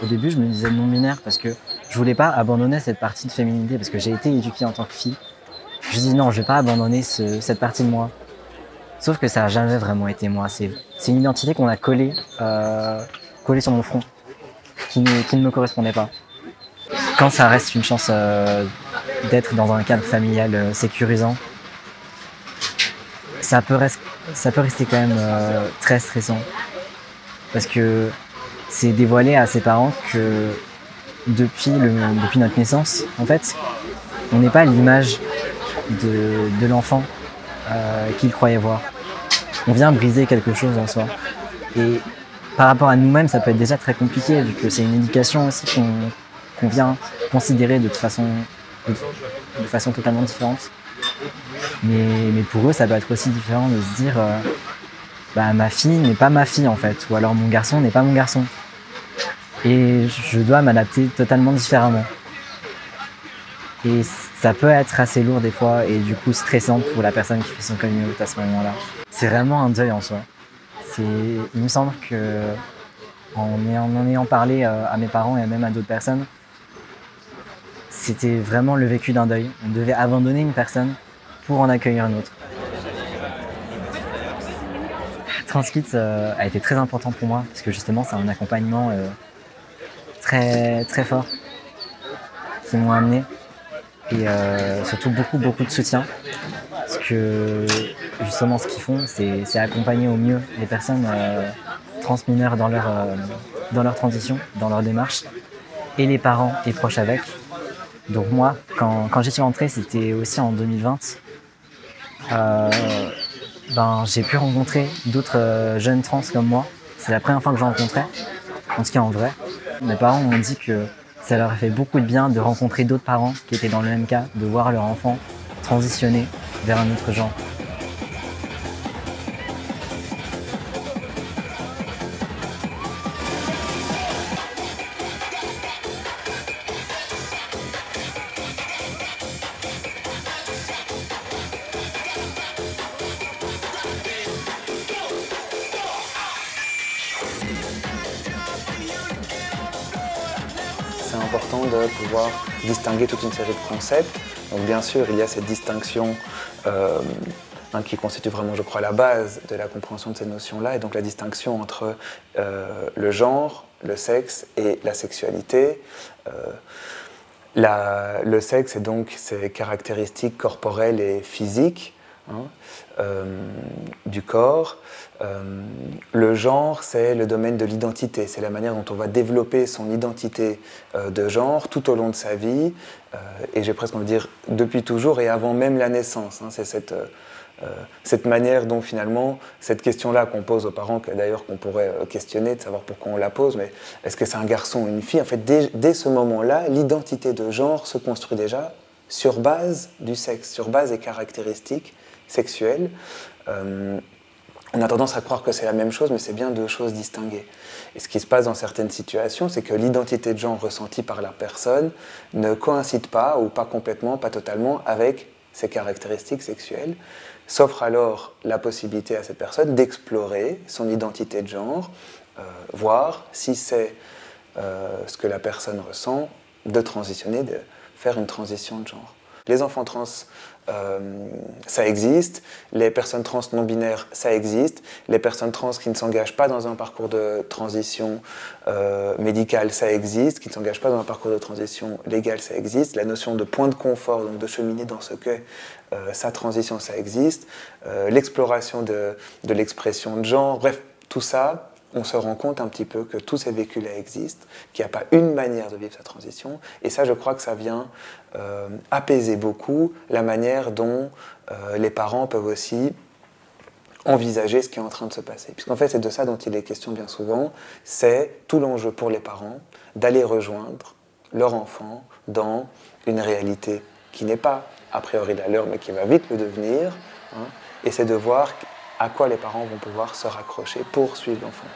Au début, je me disais non-binaire parce que je voulais pas abandonner cette partie de féminité parce que j'ai été éduquée en tant que fille. Je me dis non, je vais pas abandonner cette partie de moi. Sauf que ça a jamais vraiment été moi. C'est une identité qu'on a collée sur mon front, qui ne me correspondait pas. Quand ça reste une chance d'être dans un cadre familial sécurisant, ça peut rester quand même très stressant. Parce que c'est dévoilé à ses parents que depuis notre naissance, en fait, on n'est pas l'image de l'enfant qu'il croyait voir. On vient briser quelque chose en soi. Et par rapport à nous-mêmes, ça peut être déjà très compliqué, vu que c'est une éducation aussi qu'on vient considérer de façon totalement différente. Mais pour eux, ça peut être aussi différent de se dire ma fille n'est pas ma fille en fait, ou alors mon garçon n'est pas mon garçon. Et je dois m'adapter totalement différemment. Et ça peut être assez lourd des fois et du coup stressant pour la personne qui fait son coming out à ce moment-là. C'est vraiment un deuil en soi. Il me semble que en ayant parlé à mes parents et même à d'autres personnes, c'était vraiment le vécu d'un deuil. On devait abandonner une personne pour en accueillir une autre. Transkit a été très important pour moi parce que justement c'est un accompagnement très très fort qui m'ont amené et surtout beaucoup de soutien parce que justement ce qu'ils font c'est accompagner au mieux les personnes transmineures dans leur transition, dans leur démarche et les parents et proches avec. Donc moi quand j'y suis entré c'était aussi en 2020. J'ai pu rencontrer d'autres jeunes trans comme moi. C'est la première fois que j'en rencontrais, en tout cas en vrai. Mes parents m'ont dit que ça leur a fait beaucoup de bien de rencontrer d'autres parents qui étaient dans le même cas, de voir leur enfant transitionner vers un autre genre. C'est important de pouvoir distinguer toute une série de concepts. Donc bien sûr, il y a cette distinction qui constitue vraiment, je crois, la base de la compréhension de ces notions-là, et donc la distinction entre le genre, le sexe et la sexualité. Le sexe est donc ses caractéristiques corporelles et physiques du corps. Le genre, c'est le domaine de l'identité, c'est la manière dont on va développer son identité de genre tout au long de sa vie, et j'ai presque envie de dire depuis toujours et avant même la naissance. C'est cette manière dont finalement, cette question-là qu'on pose aux parents, d'ailleurs qu'on pourrait questionner, de savoir pourquoi on la pose, mais est-ce que c'est un garçon ou une fille? En fait, dès ce moment-là, l'identité de genre se construit déjà sur base du sexe, sur base des caractéristiques sexuelles. On a tendance à croire que c'est la même chose, mais c'est bien deux choses distinguées. Et ce qui se passe dans certaines situations, c'est que l'identité de genre ressentie par la personne ne coïncide pas, ou pas complètement, pas totalement, avec ses caractéristiques sexuelles. S'offre alors la possibilité à cette personne d'explorer son identité de genre, voir si c'est ce que la personne ressent, de transitionner, de faire une transition de genre. Les enfants trans, ça existe. Les personnes trans non-binaires, ça existe. Les personnes trans qui ne s'engagent pas dans un parcours de transition médicale, ça existe. Qui ne s'engagent pas dans un parcours de transition légale, ça existe. La notion de point de confort, donc de cheminer dans ce qu'est sa transition, ça existe. L'exploration de l'expression de genre, bref, tout ça, on se rend compte un petit peu que tous ces vécus-là existent, qu'il n'y a pas une manière de vivre sa transition. Et ça, je crois que ça vient apaiser beaucoup la manière dont les parents peuvent aussi envisager ce qui est en train de se passer. Puisqu'en fait, c'est de ça dont il est question bien souvent. C'est tout l'enjeu pour les parents d'aller rejoindre leur enfant dans une réalité qui n'est pas a priori la leur, mais qui va vite le devenir. Et c'est de voir à quoi les parents vont pouvoir se raccrocher pour suivre l'enfant.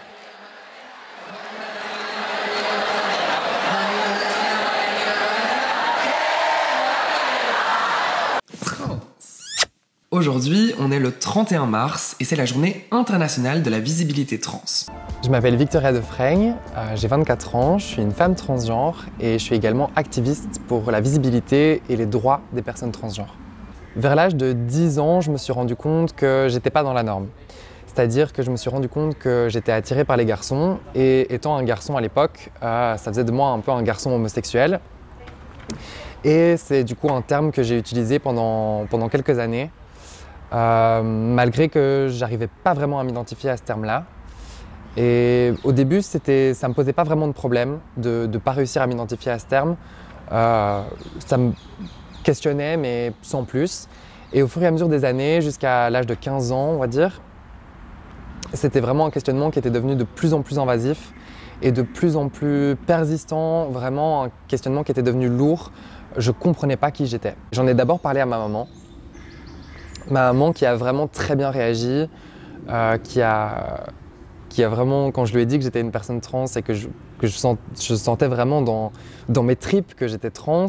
Aujourd'hui, on est le 31 mars et c'est la journée internationale de la visibilité trans. Je m'appelle Victoria Defraigne, j'ai 24 ans, je suis une femme transgenre et je suis également activiste pour la visibilité et les droits des personnes transgenres. Vers l'âge de 10 ans, je me suis rendu compte que j'étais pas dans la norme. C'est-à-dire que je me suis rendu compte que j'étais attirée par les garçons et étant un garçon à l'époque, ça faisait de moi un peu un garçon homosexuel. Et c'est du coup un terme que j'ai utilisé pendant quelques années, malgré que j'arrivais pas vraiment à m'identifier à ce terme-là. Et au début, ça me posait pas vraiment de problème de ne pas réussir à m'identifier à ce terme. Ça me questionnait, mais sans plus. Et au fur et à mesure des années, jusqu'à l'âge de 15 ans, on va dire, c'était vraiment un questionnement qui était devenu de plus en plus invasif et de plus en plus persistant, vraiment un questionnement qui était devenu lourd. Je ne comprenais pas qui j'étais. J'en ai d'abord parlé à ma maman qui a vraiment très bien réagi, qui a vraiment, quand je lui ai dit que j'étais une personne trans et que je sentais vraiment dans mes tripes que j'étais trans,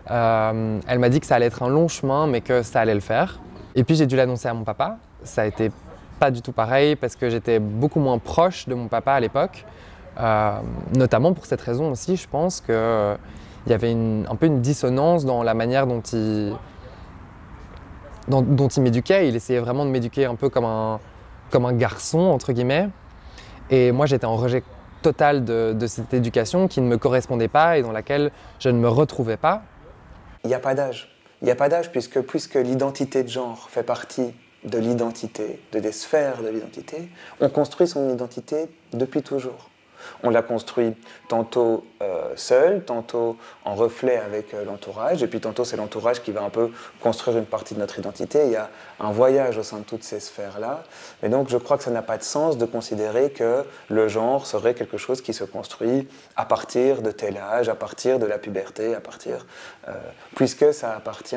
elle m'a dit que ça allait être un long chemin mais que ça allait le faire. Et puis j'ai dû l'annoncer à mon papa. Ça a été pas du tout pareil parce que j'étais beaucoup moins proche de mon papa à l'époque, notamment pour cette raison aussi, je pense qu'il y avait un peu une dissonance dans la manière dont il m'éduquait. Il essayait vraiment de m'éduquer un peu comme un garçon, entre guillemets. Et moi, j'étais en rejet total de cette éducation qui ne me correspondait pas et dans laquelle je ne me retrouvais pas. Il n'y a pas d'âge. Il n'y a pas d'âge puisque l'identité de genre fait partie de l'identité, des sphères de l'identité, on construit son identité depuis toujours. On la construit tantôt seul, tantôt en reflet avec l'entourage, et puis tantôt c'est l'entourage qui va un peu construire une partie de notre identité. Il y a un voyage au sein de toutes ces sphères-là, et donc je crois que ça n'a pas de sens de considérer que le genre serait quelque chose qui se construit à partir de tel âge, à partir de la puberté, puisque ça appartient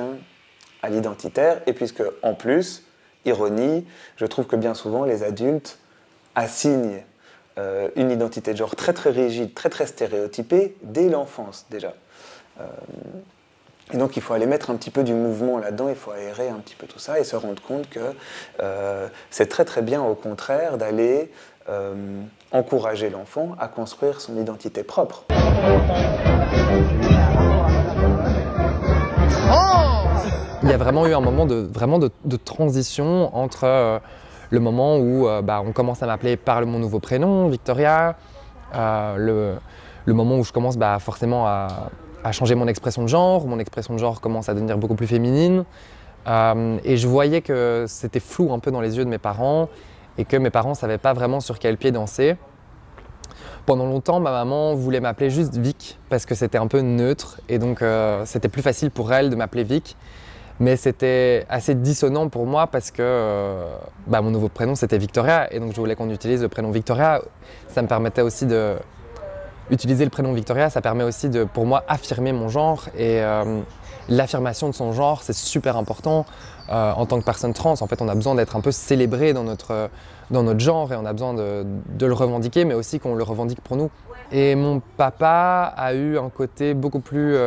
à l'identitaire, et puisque en plus, ironie, je trouve que bien souvent les adultes assignent une identité de genre très très rigide, très très stéréotypée dès l'enfance déjà. Et donc il faut aller mettre un petit peu du mouvement là-dedans, il faut aérer un petit peu tout ça et se rendre compte que c'est très très bien au contraire d'aller encourager l'enfant à construire son identité propre. Il y a vraiment eu un moment de transition entre le moment où on commence à m'appeler par mon nouveau prénom, Victoria, le moment où je commence forcément à changer mon expression de genre, mon expression de genre commence à devenir beaucoup plus féminine, et je voyais que c'était flou un peu dans les yeux de mes parents et que mes parents ne savaient pas vraiment sur quel pied danser. Pendant longtemps, ma maman voulait m'appeler juste Vic parce que c'était un peu neutre et donc c'était plus facile pour elle de m'appeler Vic. Mais c'était assez dissonant pour moi parce que mon nouveau prénom c'était Victoria et donc je voulais qu'on utilise le prénom Victoria. Ça me permettait aussi utiliser le prénom Victoria, ça permet aussi pour moi affirmer mon genre et l'affirmation de son genre c'est super important en tant que personne trans. En fait on a besoin d'être un peu célébré dans notre genre et on a besoin de le revendiquer mais aussi qu'on le revendique pour nous. Et mon papa a eu un côté beaucoup plus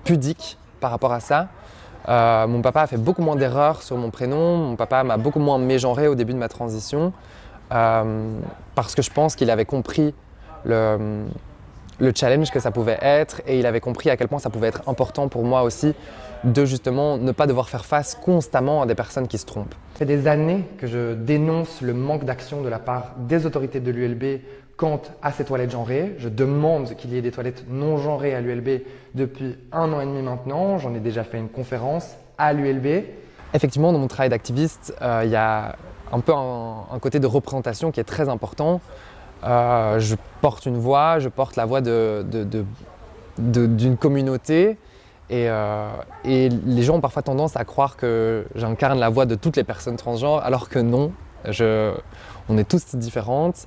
pudique par rapport à ça. Mon papa a fait beaucoup moins d'erreurs sur mon prénom, mon papa m'a beaucoup moins mégenré au début de ma transition parce que je pense qu'il avait compris le challenge que ça pouvait être et il avait compris à quel point ça pouvait être important pour moi aussi de justement ne pas devoir faire face constamment à des personnes qui se trompent. Ça fait des années que je dénonce le manque d'action de la part des autorités de l'ULB quant à ces toilettes genrées. Je demande qu'il y ait des toilettes non genrées à l'ULB depuis 1 an et demi maintenant. J'en ai déjà fait une conférence à l'ULB. Effectivement, dans mon travail d'activiste, il y a un peu un côté de représentation qui est très important. Je porte une voix, je porte la voix d'une communauté et les gens ont parfois tendance à croire que j'incarne la voix de toutes les personnes transgenres alors que non, on est tous différentes.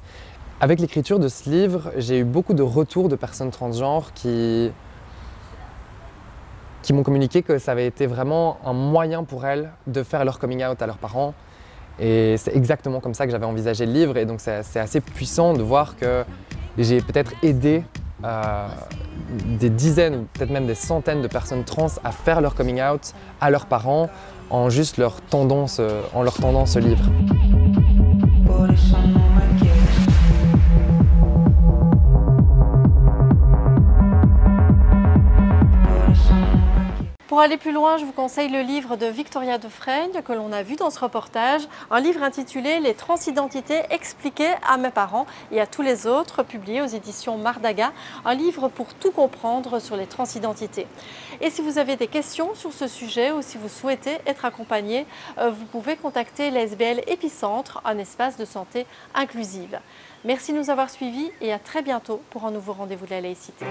Avec l'écriture de ce livre, j'ai eu beaucoup de retours de personnes transgenres qui m'ont communiqué que ça avait été vraiment un moyen pour elles de faire leur coming out à leurs parents. Et c'est exactement comme ça que j'avais envisagé le livre. Et donc c'est assez puissant de voir que j'ai peut-être aidé des dizaines ou peut-être même des centaines de personnes trans à faire leur coming out à leurs parents en leur tendant ce livre. Pour aller plus loin, je vous conseille le livre de Victoria Defraigne que l'on a vu dans ce reportage, un livre intitulé « Les transidentités expliquées à mes parents et à tous les autres », publié aux éditions Mardaga, un livre pour tout comprendre sur les transidentités. Et si vous avez des questions sur ce sujet ou si vous souhaitez être accompagné, vous pouvez contacter l'ASBL Épicentre, un espace de santé inclusive. Merci de nous avoir suivis et à très bientôt pour un nouveau rendez-vous de la laïcité.